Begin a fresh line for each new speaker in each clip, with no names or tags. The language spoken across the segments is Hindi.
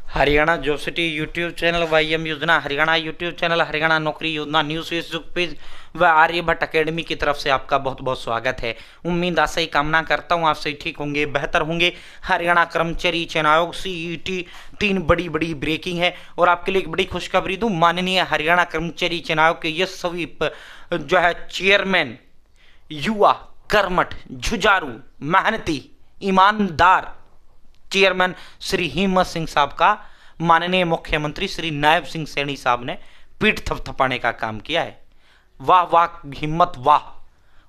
Haryana job city YouTube channel, YM योजना हरियाणा यूट्यूब चैनल, हरियाणा नौकरी योजना न्यूज़ फेसबुक पेज व आर्यभट्ट अकेडमी की तरफ से आपका बहुत बहुत स्वागत है। उम्मीद आशा ही कामना करता हूँ आप सही ठीक होंगे, बेहतर होंगे। हरियाणा कर्मचारी चयन आयोग सीईटी 3 बड़ी बड़ी ब्रेकिंग है और आपके लिए एक बड़ी खुशखबरी दूँ। माननीय हरियाणा कर्मचारी चयन आयोग के ये सभी जो है चेयरमैन युवा, कर्मठ, जुझारू, मेहनती, ईमानदार चेयरमैन श्री हिम्मत सिंह साहब का माननीय मुख्यमंत्री श्री नायब सिंह सैनी साहब ने पीठ थपथपाने का काम किया है। वाह वाह हिम्मत वाह।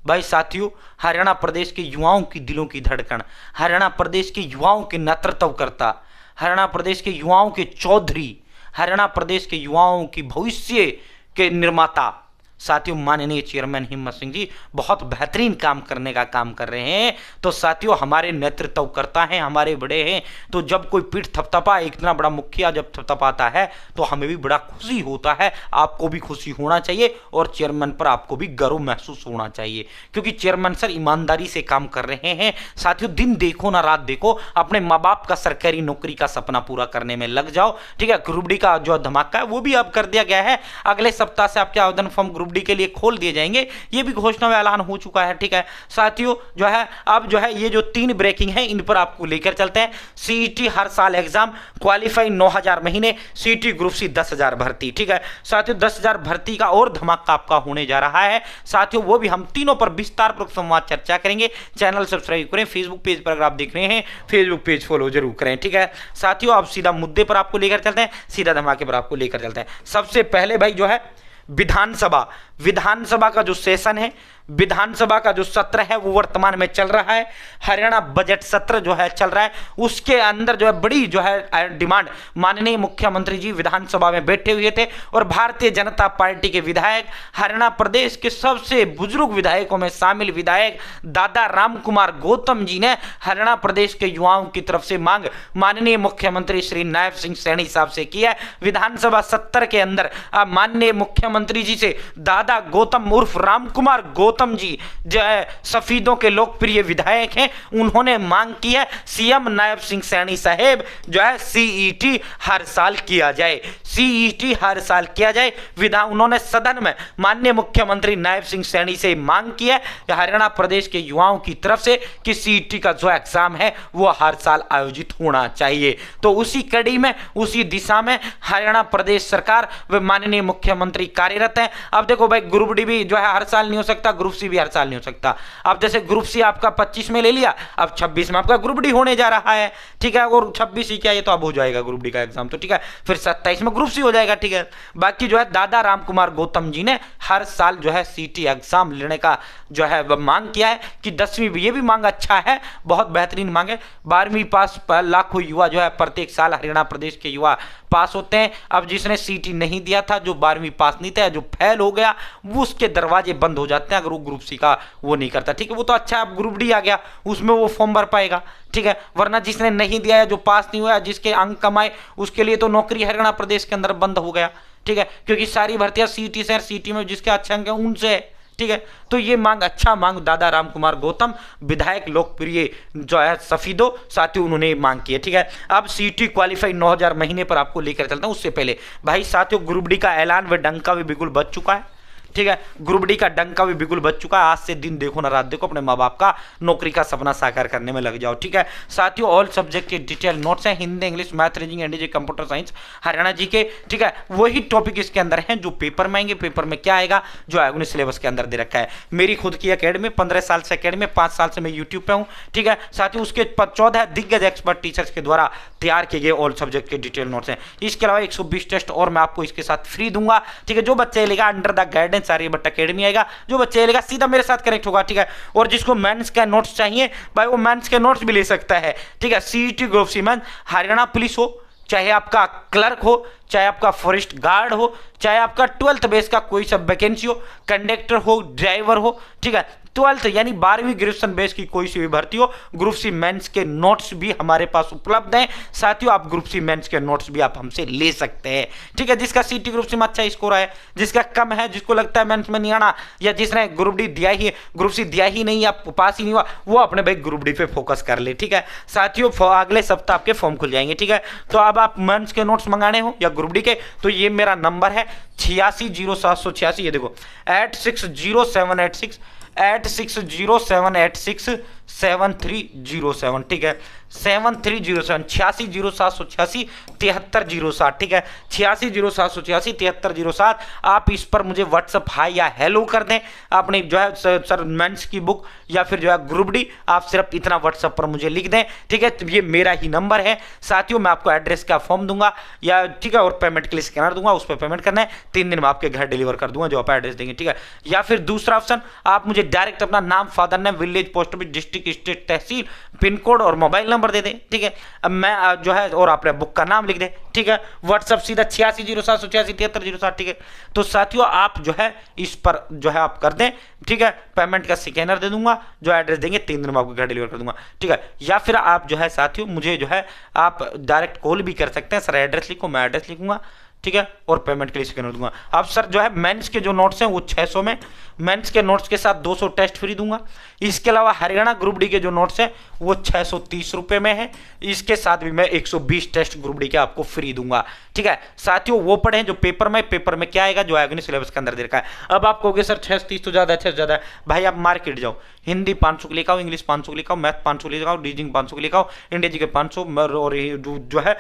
भाई साथियों, हरियाणा प्रदेश के युवाओं की दिलों की धड़कन, हरियाणा प्रदेश के युवाओं के नेतृत्व करता, हरियाणा प्रदेश के युवाओं के चौधरी, हरियाणा प्रदेश के युवाओं की भविष्य के निर्माता साथियों माननीय चेयरमैन हिम्मत सिंह जी बहुत बेहतरीन काम करने का काम कर रहे हैं। तो साथियों हमारे नेतृत्व करता है, हमारे बड़े हैं, तो जब कोई पीठ थपथपा, इतना बड़ा मुखिया जब थपथपाता है तो हमें भी बड़ा खुशी होता है। आपको भी खुशी होना चाहिए और चेयरमैन पर आपको भी गर्व महसूस होना चाहिए, क्योंकि चेयरमैन सर ईमानदारी से काम कर रहे हैं। साथियों दिन देखो ना रात देखो, अपने माँ बाप का सरकारी नौकरी का सपना पूरा करने में लग जाओ। ठीक है, ग्रुप डी का जो धमाका है वो भी अब कर दिया गया है। अगले सप्ताह से आपके आवेदन फॉर्म ग्रुप डी के लिए खोल दिए जाएंगे, ये भी घोषणा में ऐलान हो चुका है। ठीक है साथियों, जो है अब जो है ये जो 3 ब्रेकिंग है इन पर आपको लेकर चलते हैं। सीईटी हर साल एग्जाम, क्वालिफाई 9000 महीने, सीईटी ग्रुप सी 10,000 भर्ती। ठीक है साथियों, 10,000 भर्ती का और धमाका आपका होने जा रहा है। साथियों वो भी हम तीनों पर विस्तार पूर्वक संवाद चर्चा करेंगे। चैनल सब्सक्राइब करें, फेसबुक पेज पर अगर आप देख रहे हैं फेसबुक पेज फॉलो जरूर करें। ठीक है साथियों, अब सीधा मुद्दे पर आपको लेकर चलते हैं, सीधा धमाके पर आपको लेकर चलते हैं। सबसे पहले भाई जो है विधानसभा का जो सेशन है, विधानसभा का जो सत्र है वो वर्तमान में चल रहा है। हरियाणा बजट सत्र जो है चल रहा है, उसके अंदर जो है बड़ी जो है डिमांड, माननीय मुख्यमंत्री जी विधानसभा में बैठे हुए थे और भारतीय जनता पार्टी के विधायक, हरियाणा प्रदेश के सबसे बुजुर्ग विधायकों में शामिल विधायक दादा राम कुमार गौतम जी ने हरियाणा प्रदेश के युवाओं की तरफ से मांग माननीय मुख्यमंत्री श्री नायब सिंह सैनी साहब से की है। विधानसभा सत्र के अंदर माननीय मुख्यमंत्री जी से दादा गौतम उर्फ राम कुमार गौतम जी जो है सफीदों के लोकप्रिय विधायक हैं, उन्होंने मांग की है सीएम नायब सिंह सैनी साहेब जो है सीईटी हर साल किया जाए, सीईटी हर साल किया जाए। उन्होंने सदन में माननीय मुख्यमंत्री नायब सिंह सैनी से मांग की है हरियाणा प्रदेश के युवाओं की तरफ से कि सीईटी का जो एग्जाम है वो हर साल आयोजित होना चाहिए। तो उसी कड़ी में, उसी दिशा में हरियाणा प्रदेश सरकार व माननीय मुख्यमंत्री कार्यरत हैं। अब देखो भाई, ग्रुप डी भी जो है हर साल नहीं हो सकता, ग्रुप सी भी हर साल नहीं हो सकता। अब जैसे ग्रुप सी आपका 25 में ले लिया, अब 26 में आपका ग्रुप डी होने जा रहा है। ठीक है, और 26 ही क्या, ये तो अब हो जाएगा ग्रुप डी का एग्जाम, तो ठीक है फिर 27 में ग्रुप सी हो जाएगा। ठीक है, बाकी जो है दादा राम कुमार गौतम जी ने हर साल जो है सीटी एग्जाम लेने का जो है वह मांग किया है कि 10वीं, ये भी मांग अच्छा है, बहुत बेहतरीन मांग है। 12वीं पास लाखों युवा जो है प्रत्येक साल हरियाणा प्रदेश के युवा पास होते हैं। अब जिसने सीटी नहीं दिया था, जो 12वीं पास नहीं था, जो फेल हो गया, वो उसके दरवाजे बंद हो जाते हैं अगर वो ग्रुप सी का वो नहीं करता। ठीक है, वो तो अच्छा, अब ग्रुप डी आ गया, उसमें वो फॉर्म भर पाएगा। ठीक है, वरना जिसने नहीं दिया है, जो पास नहीं हुआ, जिसके अंक कम आए, उसके लिए तो नौकरी हरियाणा प्रदेश के अंदर बंद हो गया। ठीक है, क्योंकि सारी भर्तियां सीटी से, सीटी में जिसके अच्छे अंक हैं उनसे है। ठीक है, तो ये मांग, अच्छा मांग दादा राम कुमार गौतम विधायक लोकप्रिय जो है सफीदो साथियों, उन्होंने मांग की है। ठीक है, अब सीटी क्वालिफाई 9000 महीने पर आपको लेकर चलता हूं। उससे पहले भाई साथियों, ग्रुप डी का ऐलान व डंका भी बिल्कुल बज चुका है। ठीक है, ग्रुप डी का डंका भी बिल्कुल बज चुका है। आज से दिन देखो ना रात देखो, अपने माँ बाप का नौकरी का सपना साकार करने में लग जाओ। ठीक है साथियों, ऑल सब्जेक्ट के डिटेल नोट्स हैं, हिंदी, इंग्लिश, मैथ, रीजनिंग, एनडीजे, computer science, Haryana G K. ठीक है, वही टॉपिक इसके अंदर हैं जो पेपर में आएंगे। पेपर में क्या आएगा, जो आयोग ने सिलेबस के अंदर दे रखा है। मेरी खुद की अकेडमी, 15 साल से अकेडमी, 5 साल से मैं यूट्यूब पे हूँ। ठीक है साथियों, उसके 14 दिग्गज एक्सपर्ट टीचर्स के द्वारा तैयार किए गए ऑल सब्जेक्ट के डिटेल नोट्स हैं। इसके अलावा 120 टेस्ट और मैं आपको इसके साथ फ्री दूंगा। ठीक है, जो बच्चे लेगा under the guidance Aryabhatta Academy आएगा, जो बच्चे लेगा सीधा मेरे साथ कनेक्ट होगा। ठीक है, और जिसको मेंस का नोट्स चाहिए भाई, वो मेंस के नोट्स भी ले सकता है। ठीक है, CET group C mains, Haryana police हो, चाहे आपका क्लर्क हो, चाहे आपका फॉरेस्ट गार्ड हो, चाहे आपका 12th बेस का कोई सब वैकेंसी हो, कंडक्टर हो, ड्राइवर हो। ठीक है, 12th यानी 12वीं ग्रेजुएशन बेस की कोई सी भी भर्ती हो, ग्रुप सी मेंस के नोट्स भी हमारे पास उपलब्ध हैं। साथियों आप ग्रुप सी मेंस के नोट्स भी आप हमसे ले सकते हैं, ठीक है। जिसका सीटी ग्रुप सी में अच्छा स्कोर है, जिसका कम है, जिसको लगता है मेंस में नहीं आना, या जिसने ग्रुप डी दिया ही, ग्रुप सी दिया ही नहीं या पास ही नहीं हुआ, वो अपने भाई ग्रुप डी पे फोकस कर ले, ठीक है। साथियों अगले सप्ताह आपके फॉर्म खुल जाएंगे, ठीक है। तो अब आप मेंस के नोट्स मंगाने हो या ग्रुप डी के, तो ये मेरा नंबर है 860786, ये देखो 860786 8607867307, ठीक है। 7307 860786 7307, ठीक है। 860786 7307। आप इस पर मुझे व्हाट्सअप हाई या हेलो कर दें अपनी जो है सर मेंस की बुक या फिर जो है ग्रुप डी, आप सिर्फ इतना व्हाट्सअप पर मुझे लिख दें, ठीक है। तो ये मेरा ही नंबर है। साथियों मैं आपको एड्रेस का फॉर्म दूंगा या ठीक है, और पेमेंट के लिए स्कैनर दूंगा, उस पर पेमेंट करना है, 3 दिन में आपके घर डिलीवर कर दूंगा जो आप एड्रेस देंगे, ठीक है। या फिर दूसरा ऑप्शन, आप मुझे डायरेक्ट अपना नाम, father name, village, post office, district, state, tehsil, pin code और मोबाइल नंबर दे दें, ठीक है। अब मैं जो है और अपने बुक का नाम लिख दें, ठीक है। व्हाट्सअप सीधा 8607867307, ठीक है। तो साथियों आप जो है इस पर जो है आप कर दें, ठीक है। पेमेंट का स्कैनर दे दूंगा, जो एड्रेस देंगे 3 दिन में आपको घर डिलीवर कर दूंगा, ठीक है। या फिर आप जो है साथियों मुझे जो है आप डायरेक्ट कॉल भी कर सकते हैं, सर एड्रेस लिखो, मैं एड्रेस लिखूंगा, ठीक है, और पेमेंट के लिए स्कैनर दूंगा। अब सर जो है मेंस के जो नोट्स हैं वो 600 में, मेंस के नोट्स के साथ 200 टेस्ट फ्री दूंगा। इसके अलावा हरियाणा ग्रुप डी के जो नोट्स हैं वो 630 रुपये में है, इसके साथ भी मैं 120 टेस्ट ग्रुप डी के आपको फ्री दूंगा, ठीक है। साथियों वो पढ़ें जो पेपर में क्या आएगा, जो आएगा नहीं सिलेबस के अंदर दे रखा है। अब आप कहोगे सर 630 तो ज़्यादा है, 6 ज़्यादा है। भाई आप मार्केट जाओ, हिंदी 500 के लेकर आओ, इंग्लिश 500 के लेकर आओ, मैथ 500 लेकर आओ, रीजनिंग 500 के लेकर आओ, इंडिया जी के 500 और जो है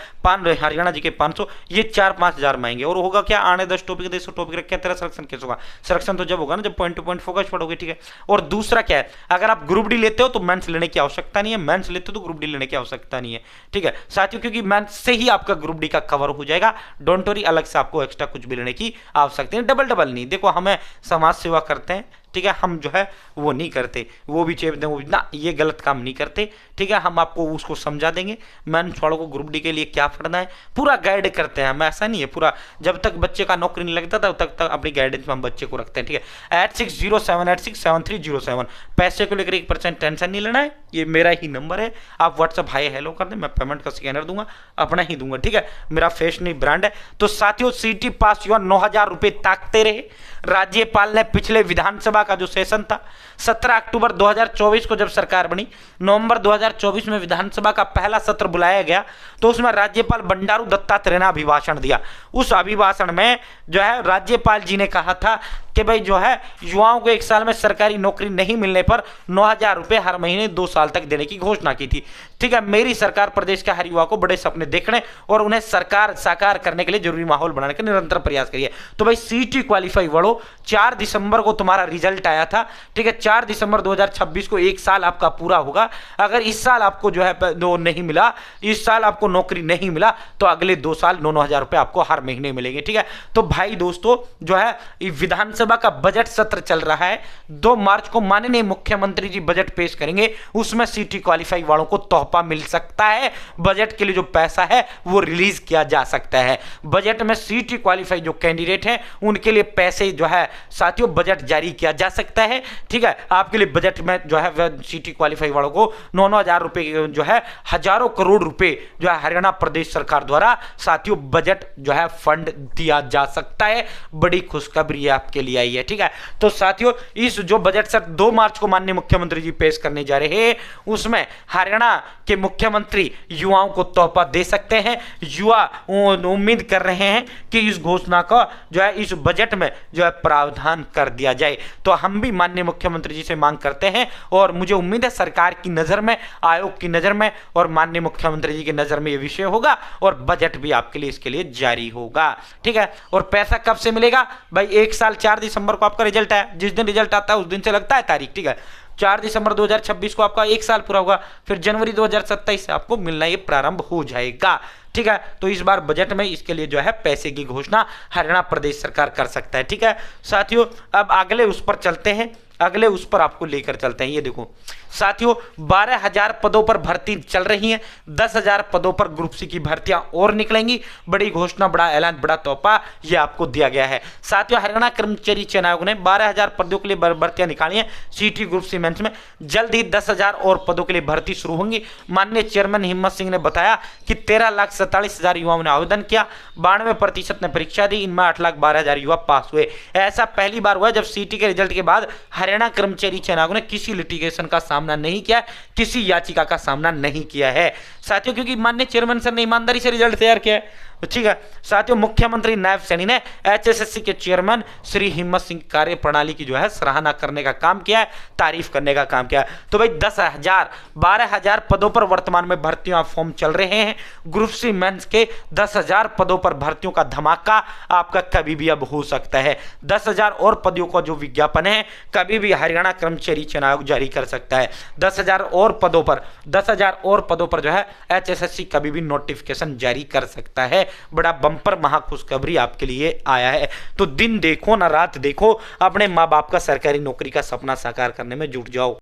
हरियाणा जी के 500, ये 4-5 हज़ार में आएंगे। और होगा क्या, आने 10 टॉपिक 100 टॉपिक रखे, तेरा सिलेक्शन कैसे होगा? सिलेक्शन तो जब होगा ना जब पॉइंट टू पॉइंट फोकस पढ़ोगे, ठीक है। और दूसरा क्या है, अगर आप ग्रुप डी लेते हो तो मेंस लेने की आवश्यकता नहीं है, मेंस लेते हो तो ग्रुप डी लेने की आवश्यकता नहीं है, ठीक है साथियों, क्योंकि मेंस से ही आपका ग्रुप डी का कवर हो जाएगा। डोंट वरी, अलग से आपको एक्स्ट्रा कुछ भी लेने की आवश्यकता नहीं, डबल नहीं। देखो हमें समाज सेवा करते हैं, ठीक है, हम जो है वो नहीं करते, वो भी चेप दें वो ना, ये गलत काम नहीं करते, ठीक है। हम आपको उसको समझा देंगे, मेंस वालों को ग्रुप डी के लिए क्या पढ़ना है पूरा गाइड करते हैं हम, ऐसा नहीं है पूरा, जब तक बच्चे का नौकरी नहीं लगता तब तक अपनी गाइडेंस में हम बच्चे को रखते हैं, ठीक है। 8607867307, पैसे को लेकर 1% टेंशन नहीं लेना है, ये मेरा ही नंबर है। आप व्हाट्सअप हाई हेलो कर दें, मैं पेमेंट का स्कैनर दूंगा, अपना ही दूंगा, ठीक है। मेरा फेस नहीं ब्रांड है। तो साथियों सीटी पास युवा 9,000 रुपये ताकते रहे। राज्यपाल ने पिछले विधानसभा का जो सेशन था 17 अक्टूबर 2024 को जब सरकार बनी, नवंबर 2024 में विधानसभा का पहला सत्र बुलाया गया, तो उसमें राज्यपाल बंडारू दत्तात्रेय ने अभिभाषण दिया। उस अभिभाषण में जो है राज्यपाल जी ने कहा था कि भाई जो है युवाओं को 1 साल में सरकारी नौकरी नहीं मिलने पर 9,000 रुपये हर महीने 2 साल तक देने की घोषणा की थी, ठीक है। मेरी सरकार प्रदेश के हर युवा को बड़े सपने देखने और उन्हें सरकार साकार करने के लिए जरूरी माहौल बनाने का निरंतर प्रयास करिए। तो भाई सीटी क्वालिफाई बढ़ो, 4 दिसंबर को तुम्हारा रिजल्ट आया था, ठीक है। 4 दिसंबर 2026 को 1 साल आपका पूरा होगा। अगर इस साल आपको जो है नहीं मिला, इस साल आपको नौकरी नहीं मिला, तो अगले 2 साल 9,000 रुपये आपको हर महीने मिलेंगे, ठीक है। तो भाई दोस्तों जो है विधानसभा का बजट सत्र चल रहा है, 2 मार्च को माननीय मुख्यमंत्री जी बजट पेश करेंगे, उसमें सीटी क्वालिफाई वालों को तोहफा मिल सकता है। बजट के लिए जो पैसा है वो रिलीज किया जा सकता है। बजट में सीटी क्वालिफाई जो कैंडिडेट हैं उनके लिए पैसे जो है साथियों बजट जारी किया जा सकता है, ठीक है। आपके लिए बजट में जो है सीटी क्वालिफाई वालों को 9,000 रुपए जो है हजारों करोड़ रुपए जो है हरियाणा प्रदेश सरकार द्वारा साथियों बजट जो है फंड दिया जा सकता है। बड़ी खुशखबरी आपके लिए आई है, ठीक है। तो साथियों इस जो बजट सत्र 2 मार्च को माननीय मुख्यमंत्री जी पेश करने जा रहे हैं, उसमें हरियाणा के मुख्यमंत्री युवाओं को तोहफा दे सकते हैं। युवा उम्मीद कर रहे हैं कि इस घोषणा का जो है इस बजट में जो है प्रावधान कर दिया जाए। तो हम भी माननीय मुख्यमंत्री जी से मांग करते हैं और मुझे उम्मीद है सरकार की नजर में, आयोग की नजर में और माननीय मुख्यमंत्री जी की नजर में यह विषय होगा और बजट भी आपके लिए इसके लिए जारी होगा, ठीक है। और पैसा कब से मिलेगा भाई? 1 साल 4 दिसंबर को आपका रिजल्ट है, जिस दिन रिजल्ट आता है उस दिन से लगता है तारीख, ठीक है। 4 दिसंबर 2026 को आपका 1 साल पूरा होगा, फिर जनवरी 2027 से आपको मिलना ये प्रारंभ हो जाएगा, ठीक है। तो इस बार बजट में इसके लिए जो है पैसे की घोषणा हरियाणा प्रदेश सरकार कर सकता है, ठीक है। साथियों अब अगले उस पर चलते हैं, अगले उस पर आपको लेकर चलते हैं। ये देखो साथियों, 12,000 पदों पर भर्ती चल रही है, 10,000 पदों पर ग्रुप सी की भर्तियां और निकलेंगी। बड़ी घोषणा, बड़ा ऐलान, बड़ा तोहफा ये आपको दिया गया है। साथियों, हरियाणा कर्मचारी चयन आयोग ने 12,000 पदों के लिए भर्तियां निकाली हैं सीटी ग्रुप सी मेंस में। जल्द ही 10,000 और पदों के लिए भर्ती शुरू होंगी। माननीय चेयरमैन हिम्मत सिंह ने बताया कि 13,47,000 युवाओं ने आवेदन किया, 92% ने परीक्षा दी, इनमें 8,12,000 युवा पास हुए। ऐसा पहली बार हुआ जब सीटी के रिजल्ट के बाद हरियाणा कर्मचारी चयन आयोग ने किसी लिटिगेशन का सामना नहीं किया, किसी याचिका का सामना नहीं किया है साथियों, क्योंकि माननीय चेयरमैन सर ने ईमानदारी से रिजल्ट तैयार किया है। ठीक है साथियों, मुख्यमंत्री नायब सैनी ने एचएसएससी के चेयरमैन श्री हिम्मत सिंह कार्य प्रणाली की जो है सराहना करने का काम किया है, तारीफ करने का काम किया है। तो भाई 10,000 12,000 पदों पर वर्तमान में भर्तियों फॉर्म चल रहे हैं। ग्रुप सी मेंस के 10,000 पदों पर भर्तियों का धमाका आपका कभी भी अब हो सकता है। 10,000 और पदों का जो विज्ञापन है कभी भी हरियाणा कर्मचारी चयन आयोग जारी कर सकता है। 10,000 और पदों पर जो है एचएसएससी कभी भी नोटिफिकेशन जारी कर सकता है। बड़ा बम्पर महा खुशखबरी आपके लिए आया है। तो दिन देखो ना रात देखो, अपने माँ बाप का सरकारी नौकरी का सपना साकार करने में जुट जाओ।